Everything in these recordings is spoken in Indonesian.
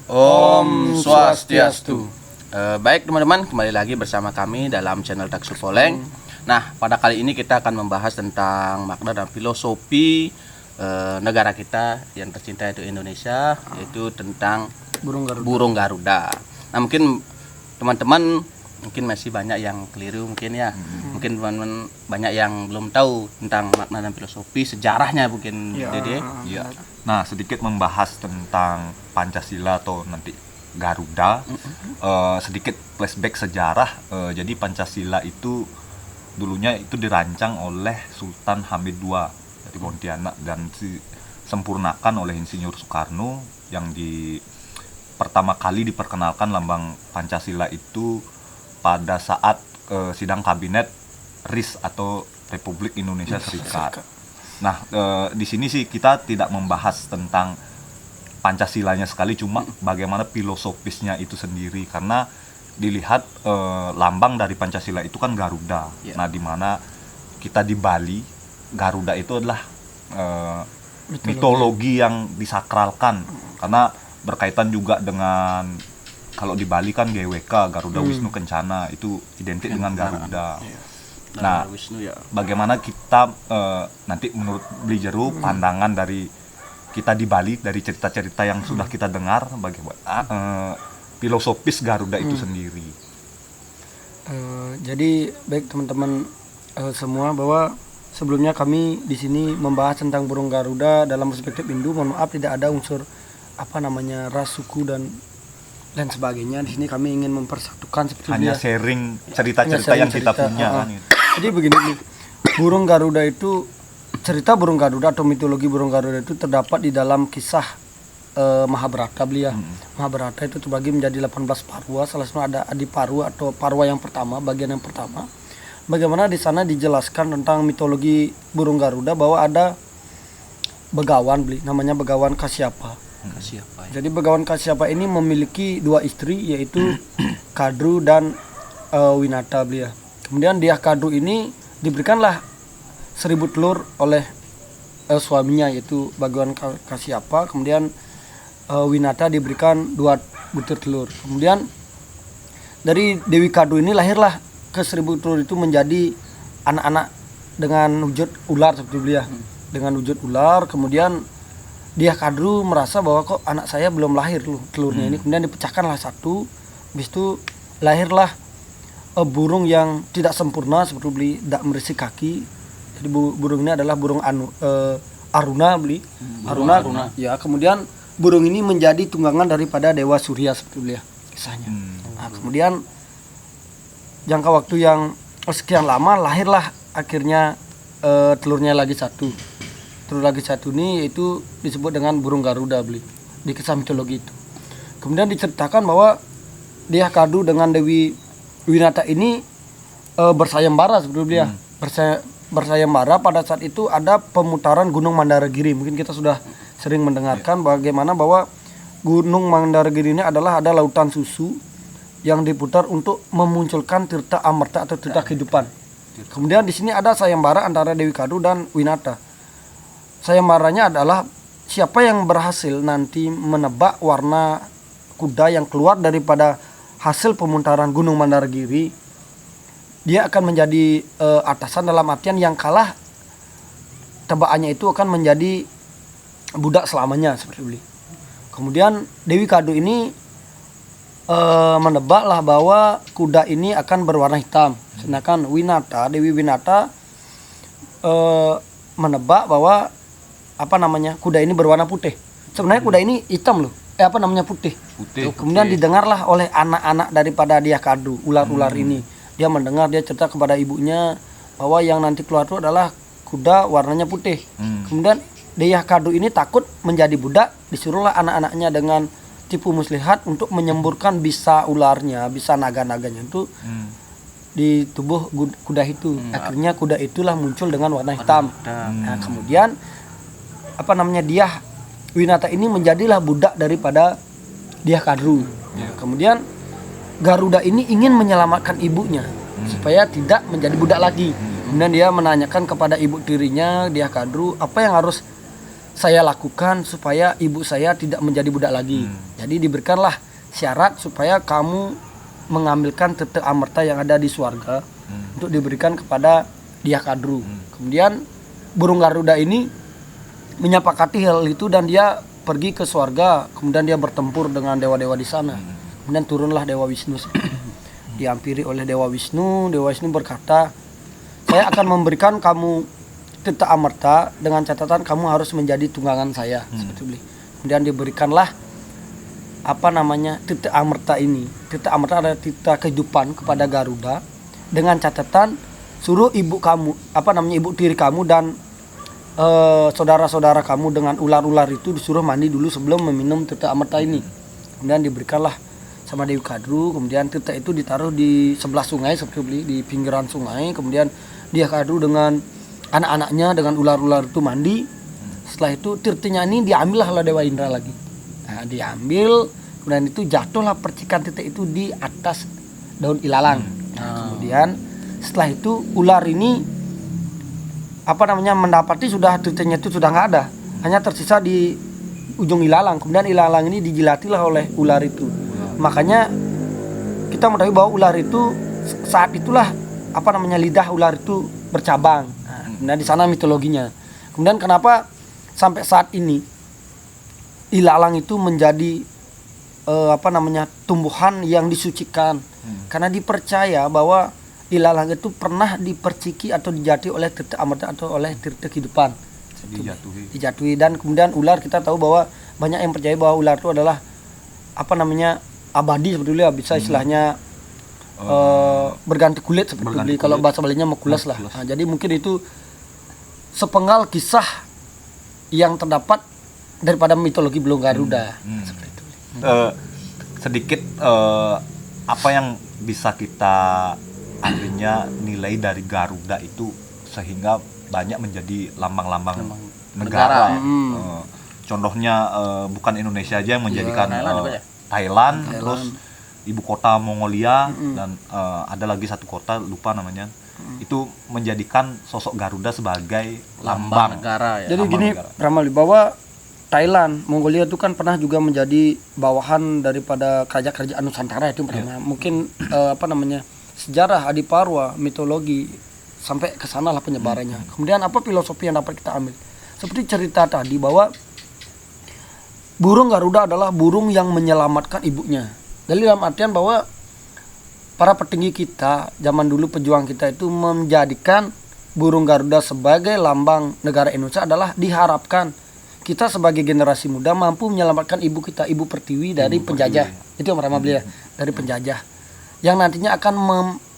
Om Swastiastu. Baik teman-teman, kembali lagi bersama kami dalam channel Daksu Poleng. Nah, pada kali ini kita akan membahas tentang makna dan filosofi negara kita yang tercinta yaitu Indonesia, yaitu tentang burung Garuda. Nah, mungkin teman-teman masih banyak yang keliru mungkin ya. Mungkin teman-teman banyak yang belum tahu tentang makna dan filosofi sejarahnya mungkin Dede. Ya. Nah, sedikit membahas tentang Pancasila atau nanti Garuda. Sedikit flashback sejarah. Jadi Pancasila itu dulunya itu dirancang oleh Sultan Hamid II dari Pontianak dan disempurnakan oleh Insinyur Soekarno yang pertama kali diperkenalkan lambang Pancasila itu pada saat sidang kabinet RIS atau Republik Indonesia Serikat. Nah, di sini sih kita tidak membahas tentang Pancasilanya sekali, cuma bagaimana filosofisnya itu sendiri, karena dilihat lambang dari Pancasila itu kan Garuda. Nah, di mana kita di Bali, Garuda itu adalah mitologi yang disakralkan, karena berkaitan juga dengan kalau di Bali kan GWK, Garuda Wisnu Kencana, itu identik dengan Garuda. Nah, bagaimana kita nanti menurut Blijeru, pandangan dari kita di Bali, dari cerita-cerita yang sudah kita dengar, bagaimana filosofis Garuda itu sendiri. Jadi baik teman-teman semua, bahwa sebelumnya kami di sini membahas tentang burung Garuda dalam perspektif Hindu. Mohon maaf tidak ada unsur ras, suku dan sebagainya. Di sini kami ingin mempersatukan seperti hanya sharing cerita-cerita yang kita punya. Jadi begini nih, burung Garuda itu, cerita burung Garuda atau mitologi burung Garuda itu terdapat di dalam kisah Mahabharata belia. Mahabharata itu terbagi menjadi 18 parwa. Salah satu ada Adi Parwa atau parwa yang pertama, bagian yang pertama. Bagaimana di sana dijelaskan tentang mitologi burung Garuda, bahwa ada begawan namanya Begawan Kasyapa. Jadi Begawan Kasyapa ini memiliki 2 istri, yaitu Kadru dan Winata belia. Kemudian dia Kadru ini diberikanlah 1000 telur oleh suaminya, yaitu Begawan Kasyapa. Kemudian Winata diberikan 2 butir telur. Kemudian dari Dewi Kadru ini lahirlah ke 1000 telur itu menjadi anak-anak dengan wujud ular seperti belia. Dengan wujud ular. Kemudian dia Kadru merasa bahwa kok anak saya belum lahir telurnya ini. Kemudian dipecahkanlah satu. Habis itu lahirlah burung yang tidak sempurna seperti tidak berisi kaki. Jadi burung ini adalah burung Aruna Aruna. Ya, kemudian burung ini menjadi tunggangan daripada Dewa Surya seperti belia kisahnya. Nah, kemudian jangka waktu yang sekian lama lahirlah akhirnya telurnya lagi satu. Telur lagi satu ini yaitu disebut dengan burung Garuda di kisah mitologi itu. Kemudian diceritakan bahwa dia Kadru dengan Dewi Winata ini bersayembara seperti dia. Bersayembara pada saat itu ada pemutaran Gunung Mandaragiri. Mungkin kita sudah sering mendengarkan bagaimana bahwa Gunung Mandaragiri ini adalah ada lautan susu yang diputar untuk memunculkan tirta amarta atau tirta kehidupan. Kemudian di sini ada sayembara antara Dewi Kadru dan Winata. Sayembaranya adalah siapa yang berhasil nanti menebak warna kuda yang keluar daripada hasil pemutaran Gunung Mandaragiri, dia akan menjadi atasan, dalam artian yang kalah tebakannya itu akan menjadi budak selamanya seperti itu. Kemudian Dewi Kadru ini menebaklah bahwa kuda ini akan berwarna hitam. Sedangkan Dewi Winata menebak bahwa kuda ini berwarna putih. Sebenarnya kuda ini hitam putih. Kemudian didengarlah oleh anak-anak daripada dia Kadru, ular-ular ini. Dia mendengar, dia cerita kepada ibunya bahwa yang nanti keluar itu adalah kuda warnanya putih. Kemudian dia Kadru ini takut menjadi budak, disuruhlah anak-anaknya dengan tipu muslihat untuk menyemburkan bisa ularnya, bisa naga-naganya itu di tubuh kuda itu. Akhirnya kuda itulah muncul dengan warna hitam. Nah, kemudian dia Winata ini menjadilah budak daripada dia Kadru. Kemudian Garuda ini ingin menyelamatkan ibunya supaya tidak menjadi budak lagi. Kemudian dia menanyakan kepada ibu tirinya, dia Kadru, apa yang harus saya lakukan supaya ibu saya tidak menjadi budak lagi. Jadi diberikanlah syarat supaya kamu mengambilkan tete amerta yang ada di surga untuk diberikan kepada dia kadru. Kemudian burung Garuda ini menyepakati hal itu dan dia pergi ke surga. Kemudian dia bertempur dengan dewa-dewa di sana. Kemudian turunlah Dewa Wisnu. Dihampiri oleh Dewa Wisnu. Dewa Wisnu berkata, saya akan memberikan kamu tete amerta dengan catatan kamu harus menjadi tunggangan saya. Seperti itu. Kemudian diberikanlah tete amerta ini. Tete amerta adalah tete kehidupan kepada Garuda dengan catatan suruh ibu kamu, ibu tiri kamu dan saudara-saudara kamu dengan ular-ular itu disuruh mandi dulu sebelum meminum tete amerta ini. Kemudian diberikanlah sama Dewi Kadru. Kemudian tete itu ditaruh di sebelah sungai seperti di pinggiran sungai. Kemudian dia Kadru dengan anak-anaknya dengan ular-ular itu mandi. Setelah itu tirtinya ini diambillah oleh Dewa Indra lagi. Nah, diambil, kemudian itu jatuhlah percikan tete itu di atas daun ilalang. Nah, kemudian setelah itu ular ini mendapati sudah tirtinya itu sudah nggak ada, hanya tersisa di ujung ilalang. Kemudian ilalang ini dijilatilah oleh ular itu. Makanya kita mengetahui bahwa ular itu saat itulah lidah ular itu bercabang. Nah, di sana mitologinya. Kemudian kenapa sampai saat ini ilalang itu menjadi tumbuhan yang disucikan? Karena dipercaya bahwa ilalang itu pernah diperciki atau dijatuhi oleh tete amerta atau oleh tirta kehidupan. Dijatuhi. Dan kemudian ular, kita tahu bahwa banyak yang percaya bahwa ular itu adalah abadi sebetulnya, bisa istilahnya berganti kulit seperti kalau bahasa Balinya mekulas lah. Nah, jadi mungkin itu sepenggal kisah yang terdapat daripada mitologi Burung Garuda. Seperti itu. Sedikit apa yang bisa kita akhirnya nilai dari Garuda itu sehingga banyak menjadi lambang-lambang negara. Contohnya bukan Indonesia aja yang menjadikan Thailand, terus ibu kota Mongolia, dan ada lagi satu kota lupa namanya. Itu menjadikan sosok Garuda sebagai lambang negara ya. Jadi gini, Ramali, bahwa Thailand, Mongolia itu kan pernah juga menjadi bawahan daripada kerajaan Nusantara itu pertama. Mungkin sejarah Adiparwa, mitologi sampai ke sana lah penyebarannya. Kemudian apa filosofi yang dapat kita ambil? Seperti cerita tadi bahwa burung Garuda adalah burung yang menyelamatkan ibunya. Jadi dalam artian bahwa para petinggi kita zaman dulu, pejuang kita itu menjadikan burung Garuda sebagai lambang negara Indonesia adalah diharapkan kita sebagai generasi muda mampu menyelamatkan ibu kita, Ibu Pertiwi dari penjajah. Itu yang pertama beliau, dari penjajah. Yang nantinya akan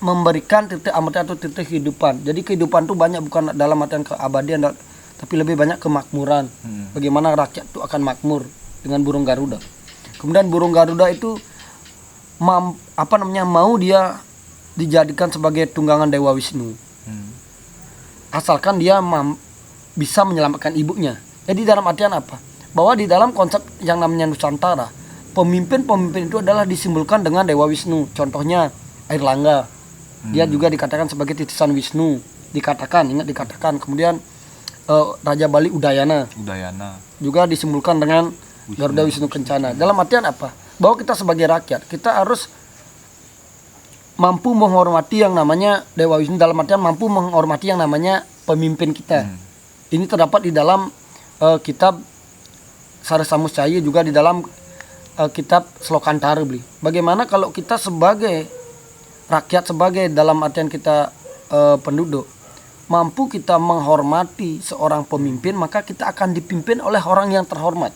memberikan titik amerta atau titik kehidupan. Jadi kehidupan itu banyak, bukan dalam artian keabadian, tapi lebih banyak kemakmuran. Bagaimana rakyat itu akan makmur dengan burung Garuda. Kemudian burung Garuda itu mau dia dijadikan sebagai tunggangan Dewa Wisnu. Asalkan dia bisa menyelamatkan ibunya. Jadi dalam artian apa? Bahwa di dalam konsep yang namanya Nusantara, pemimpin-pemimpin itu adalah disimbolkan dengan Dewa Wisnu. Contohnya Airlangga. Dia juga dikatakan sebagai titisan Wisnu. Ingat dikatakan. Kemudian Raja Bali Udayana. Juga disimbolkan dengan Garuda Wisnu Kencana. Dalam artian apa? Bahwa kita sebagai rakyat, kita harus mampu menghormati yang namanya Dewa Wisnu, dalam artian mampu menghormati yang namanya pemimpin kita. Ini terdapat di dalam kitab Saresa Muscaya, juga di dalam kitab Slokantara beli. Bagaimana kalau kita sebagai rakyat, sebagai dalam artian kita penduduk, mampu kita menghormati seorang pemimpin, maka kita akan dipimpin oleh orang yang terhormat.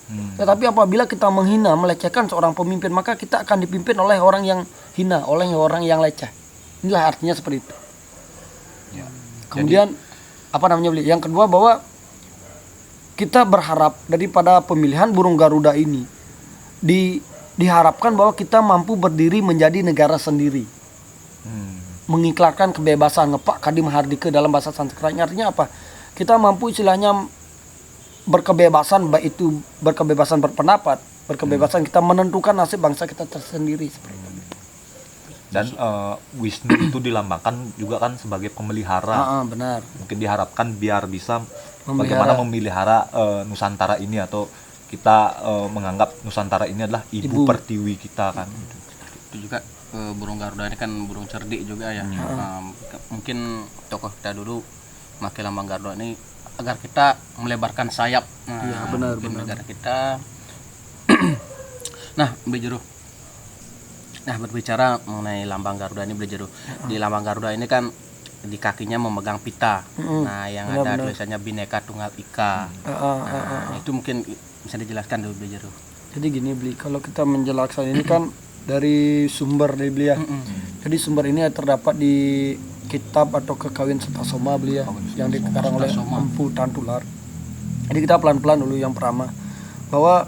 Tetapi apabila kita menghina, melecehkan seorang pemimpin, maka kita akan dipimpin oleh orang yang hina, oleh orang yang leceh. Inilah artinya seperti itu. Kemudian beli? Yang kedua, bahwa kita berharap daripada pemilihan burung Garuda ini diharapkan bahwa kita mampu berdiri menjadi negara sendiri. Mengiklarkan kebebasan, ngepak kadim hardike dalam bahasa Sanskerta. Artinya apa? Kita mampu istilahnya berkebebasan, baik itu berkebebasan berpendapat, berkebebasan kita menentukan nasib bangsa kita tersendiri seperti itu. Dan Wisnu itu dilambangkan juga kan sebagai pemelihara. Benar. Mungkin diharapkan biar bisa bagaimana memelihara Nusantara ini atau kita menganggap Nusantara ini adalah ibu pertiwi kita kan. Itu juga burung Garuda ini kan burung cerdik juga ya. Mungkin tokoh kita dulu pakai lambang Garuda ini agar kita melebarkan sayap. Benar. Negara kita. Nah, Beli Jero. Nah, berbicara mengenai lambang Garuda ini, Beli Jero. Di lambang Garuda ini kan di kakinya memegang pita. Nah, yang ada tulisannya Bhinneka Tunggal Ika. Itu mungkin bisa dijelaskan dulu, Beli Jero. Jadi gini Beli, kalau kita menjelaskan ini kan dari sumber dari Beli ya. Jadi sumber ini terdapat di kitab atau kekawin Sutasoma Beli ya, yang dikarang oleh Empu Tantular. Jadi kita pelan-pelan dulu yang pertama, bahwa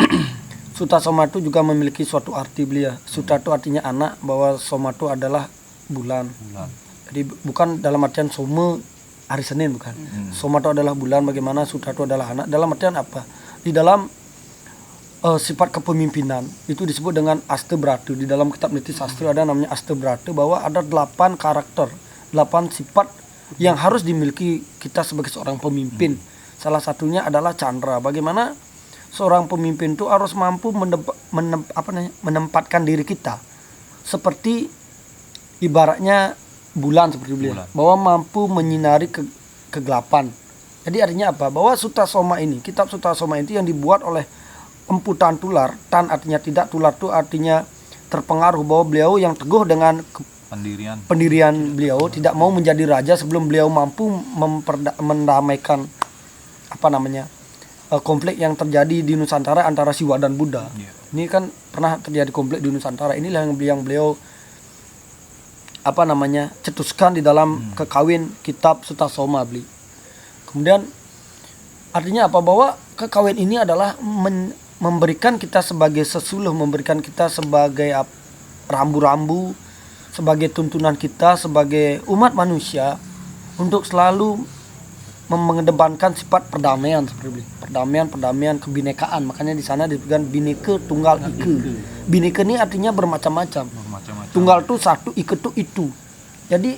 Sutasoma itu juga memiliki suatu arti Beli ya. Suta itu artinya anak, bahwa Soma itu adalah bulan. Jadi bukan dalam artian Soma hari Senin, bukan. Soma itu adalah bulan, bagaimana Suta itu adalah anak. Dalam artian apa? Di dalam sifat kepemimpinan itu disebut dengan Astebrata. Di dalam kitab Niti Sastra ada namanya Astebrata, bahwa ada 8 karakter, 8 sifat yang harus dimiliki kita sebagai seorang pemimpin. Salah satunya adalah candra. Bagaimana seorang pemimpin itu harus mampu menempatkan diri kita seperti ibaratnya bulan, seperti beliau, bahwa mampu menyinari kegelapan. Jadi artinya apa? Bahwa Sutasoma ini, kitab Sutasoma itu yang dibuat oleh Empu Tantular. Tan artinya tidak, tular itu artinya terpengaruh, bahwa beliau yang teguh dengan pendirian beliau, tidak mau menjadi raja sebelum beliau mampu mendamaikan konflik yang terjadi di Nusantara antara Siwa dan Buddha. Ini kan pernah terjadi konflik di Nusantara. Inilah yang beliau cetuskan di dalam kekawin kitab Sutasoma Beli. Kemudian artinya apa? Bahwa kekawin ini adalah memberikan kita sebagai sesuluh, memberikan kita sebagai rambu-rambu, sebagai tuntunan kita sebagai umat manusia untuk selalu mengedepankan sifat perdamaian, seperti perdamaian, kebinekaan. Makanya di sana disebutkan Bhinneka Tunggal Ika. Bhinneka ini artinya bermacam-macam. Tunggal itu satu, Ika itu. Jadi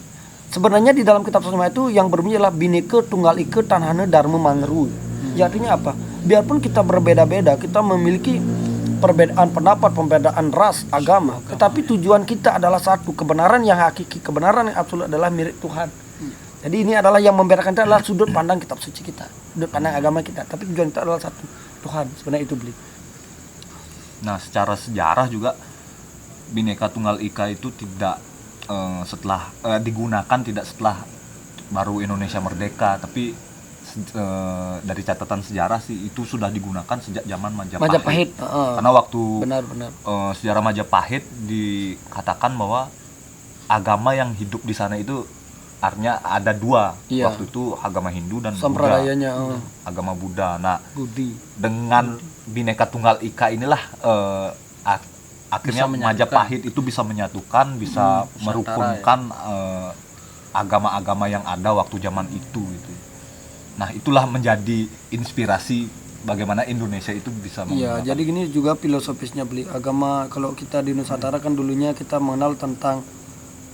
sebenarnya di dalam kitab Sutasoma itu yang berbunyi adalah Bhinneka Tunggal Ika Tanhana Dharma Mangeru. Ya, artinya apa? Biarpun kita berbeda-beda, kita memiliki perbedaan pendapat, perbedaan ras, agama, tetapi tujuan kita adalah satu, kebenaran yang hakiki, kebenaran yang absolut adalah milik Tuhan. Jadi ini adalah yang membedakan kita adalah sudut pandang kitab suci kita, sudut pandang agama kita, tapi tujuan kita adalah satu, Tuhan. Sebenarnya itu Beli. Nah, secara sejarah juga Bhinneka Tunggal Ika itu tidak digunakan tidak setelah baru Indonesia merdeka, tapi dari catatan sejarah sih itu sudah digunakan sejak zaman Majapahit. Karena waktu sejarah Majapahit dikatakan bahwa agama yang hidup di sana itu artinya ada 2. Waktu itu agama Hindu dan Buddha. Agama Buddha. Nah, dengan Bhinneka Tunggal Ika inilah akhirnya Majapahit itu bisa menyatukan, bisa merukunkan agama-agama yang ada waktu zaman itu gitu. Nah, itulah menjadi inspirasi bagaimana Indonesia itu bisa menggunakan. Jadi gini juga filosofisnya Beli. Agama, kalau kita di Nusantara kan dulunya kita mengenal tentang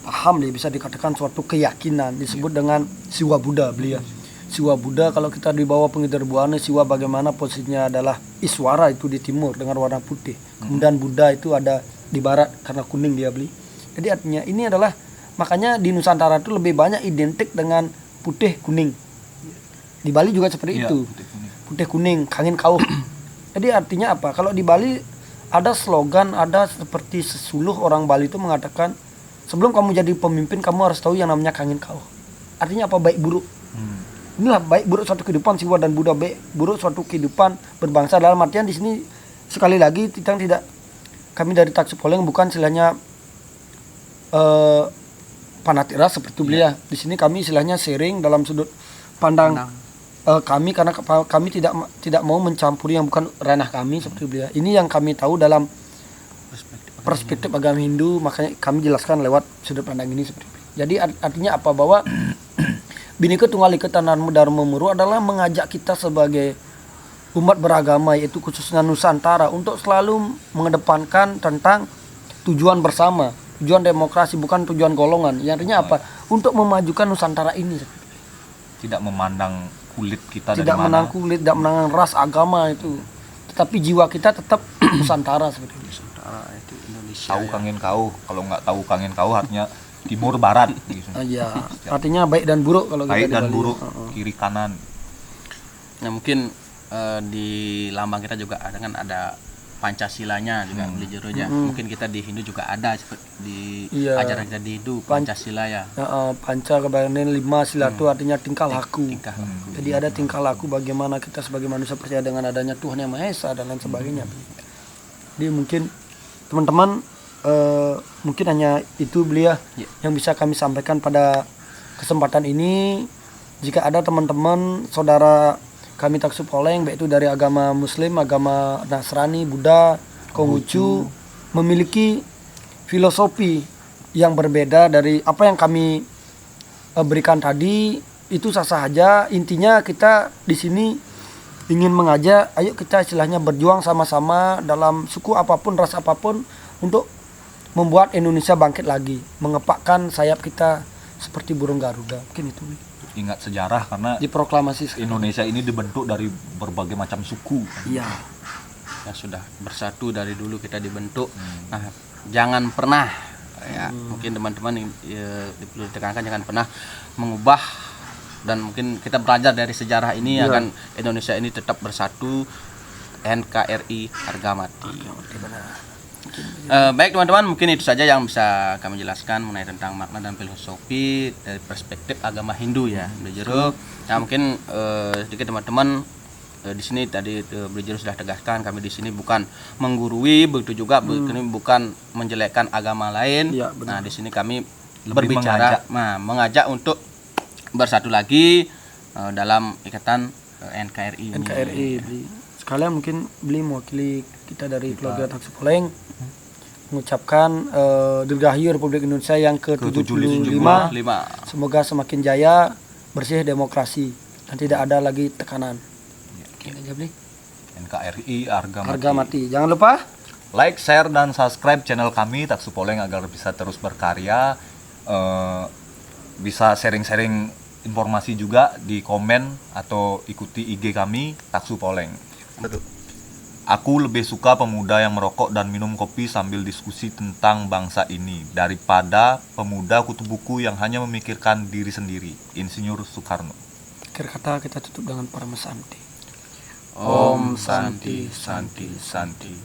paham, bisa dikatakan suatu keyakinan, disebut dengan Siwa Buddha Beli ya. Siwa Buddha, kalau kita di bawah pengidar buana, Siwa bagaimana posisinya adalah Iswara itu di timur dengan warna putih. Kemudian Buddha itu ada di barat karena kuning dia Beli. Jadi artinya ini adalah, makanya di Nusantara itu lebih banyak identik dengan putih kuning. Di Bali juga seperti itu, putih kuning, kangin kauh. Jadi artinya apa? Kalau di Bali ada slogan, ada seperti sesuluh orang Bali itu mengatakan, sebelum kamu jadi pemimpin kamu harus tahu yang namanya kangin kauh. Artinya apa? Baik buruk. Inilah baik buruk suatu kehidupan Siwa dan Buddha, baik buruk suatu kehidupan berbangsa. Dalam artian di sini sekali lagi kami dari Taksub Poleng bukan istilahnya panatira seperti beliau. Di sini kami istilahnya sharing dalam sudut pandang kami, karena kami tidak mau mencampuri yang bukan ranah kami seperti beliau. Ini yang kami tahu dalam perspektif agama Hindu, makanya kami jelaskan lewat sudut pandang ini seperti itu. Jadi artinya apa? Bahwa Bhinneka Tunggal Ika Tanhana Dharma Mangeru adalah mengajak kita sebagai umat beragama, yaitu khususnya Nusantara, untuk selalu mengedepankan tentang tujuan bersama, tujuan demokrasi, bukan tujuan golongan. Yang artinya apa? Untuk memajukan Nusantara ini. Tidak memandang kulit kita, tidak memandang kulit, tidak memandang ras, agama itu, tapi jiwa kita tetap Nusantara seperti itu. Nusantara itu Indonesia. Tahu ya. kangen kau, kalau nggak tahu kangen kau artinya timur barat gitu. Iya, artinya baik dan buruk kalau kita Baik di dan Bali. buruk, kiri kanan. Nah, mungkin di lambang kita juga ada kan ada Pancasilanya juga beli jeronya. Mungkin kita di Hindu juga ada seperti di Iya. ajaran kita di Hindu Pancasila ya. Panca kebayaran 5 sila itu artinya tingkah laku. Tingkah. Jadi ada tingkah laku bagaimana kita sebagai manusia percaya dengan adanya Tuhan Yang Maha Esa dan lain sebagainya. Jadi mungkin teman-teman mungkin hanya itu beliau Ya. yang bisa kami sampaikan pada kesempatan ini. Jika ada teman-teman saudara kami Taksu Poleng baik itu dari agama Muslim, agama Nasrani, Buddha, Konghucu memiliki filosofi yang berbeda dari apa yang kami berikan tadi, itu sah-sah aja. Intinya kita di sini ingin mengajak, ayo kita istilahnya berjuang sama-sama dalam suku apapun, ras apapun untuk membuat Indonesia bangkit lagi, mengepakkan sayap kita seperti burung Garuda. Mungkin itu Ingat sejarah karena diproklamasi. Indonesia ini dibentuk dari berbagai macam suku. Iya. Ya sudah bersatu dari dulu kita dibentuk. Nah, jangan pernah ya mungkin teman-teman perlu ditekankan jangan pernah mengubah, dan mungkin kita belajar dari sejarah ini akan Indonesia ini tetap bersatu. NKRI harga mati. Baik teman-teman, mungkin itu saja yang bisa kami jelaskan mengenai tentang makna dan filosofi dari perspektif agama Hindu ya, Beli Jero. Nah mungkin sedikit teman-teman di sini tadi Beli Jero sudah tegaskan, kami di sini bukan menggurui, begitu juga kami bukan menjelekkan agama lain. Ya, benar. Nah di sini kami Lebih berbicara, mengajak untuk bersatu lagi dalam ikatan NKRI ini. NKRI beli. Sekalian mungkin beli mewakili kita dari keluarga Taksu Poleng mengucapkan Dirgahayu Republik Indonesia yang ke-75. Semoga semakin jaya, bersih demokrasi dan tidak ada lagi tekanan. Oke aja beli. NKRI harga Harga mati. Jangan lupa like, share, dan subscribe channel kami Taksu Poleng agar bisa terus berkarya. Bisa sharing-sharing informasi juga di komen atau ikuti IG kami Taksu Poleng. Aku lebih suka pemuda yang merokok dan minum kopi sambil diskusi tentang bangsa ini daripada pemuda kutu buku yang hanya memikirkan diri sendiri. Insinyur Soekarno. akhir kata kita tutup dengan Paramasanti. Om Santi Santi Santi.